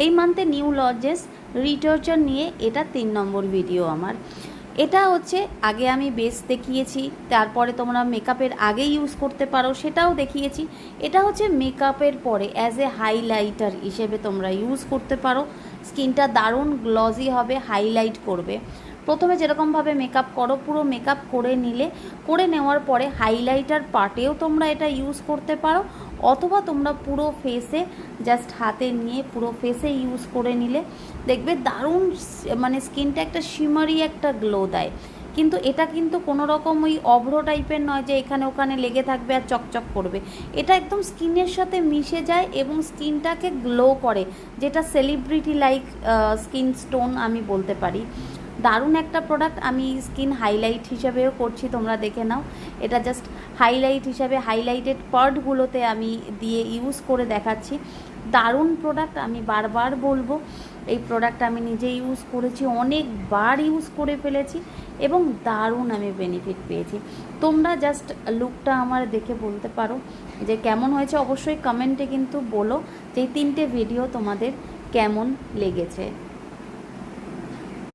এই মান্থে new launches রিটার্চার নিয়ে এটা 3 নম্বর ভিডিও আমার। এটা হচ্ছে আগে আমি বেস দেখিয়েছি, তারপরে তোমরা মেকআপের আগে ইউজ করতে পারো সেটাও দেখিয়েছি। এটা হচ্ছে মেকআপের পরে অ্যাজ এ হাইলাইটার হিসেবে তোমরা ইউজ করতে পারো। স্কিনটা দারুণ গ্লজি হবে, হাইলাইট করবে। প্রথমে যেরকমভাবে মেকআপ করো, পুরো মেকআপ করে নেওয়ার পরে হাইলাইটার পার্টেও তোমরা এটা ইউজ করতে পারো, অথবা তোমরা পুরো ফেসে জাস্ট হাতে নিয়ে পুরো ফেসে ইউজ করে নিলে দেখবে দারুণ মানে স্কিনটা একটা শিমারি একটা গ্লো দেয়। কিন্তু এটা কিন্তু কোনো রকম ওই অভ্র টাইপের নয় যে এখানে ওখানে লেগে থাকবে আর চকচক করবে। এটা একদম স্কিনের সাথে মিশে যায় এবং স্কিনটাকে গ্লো করে, যেটা সেলিব্রিটি লাইক স্কিন স্টোন আমি বলতে পারি। দারুণ একটা প্রোডাক্ট। আমি স্কিন হাইলাইট হিসাবেও করছি, তোমরা দেখে নাও। এটা জাস্ট হাইলাইট হিসাবে হাইলাইটেড পার্টগুলোতে আমি দিয়ে ইউজ করে দেখাচ্ছি। দারুণ প্রোডাক্ট, আমি বারবার বলবো। এই প্রোডাক্ট আমি নিজে ইউজ করেছি, অনেকবার ইউজ করে ফেলেছি এবং দারুণ আমি বেনিফিট পেয়েছি। তোমরা জাস্ট লুকটা আমার দেখে বলতে পারো যে কেমন হয়েছে। অবশ্যই কমেন্টে কিন্তু বলো যে এই 3টে ভিডিও তোমাদের কেমন লেগেছে।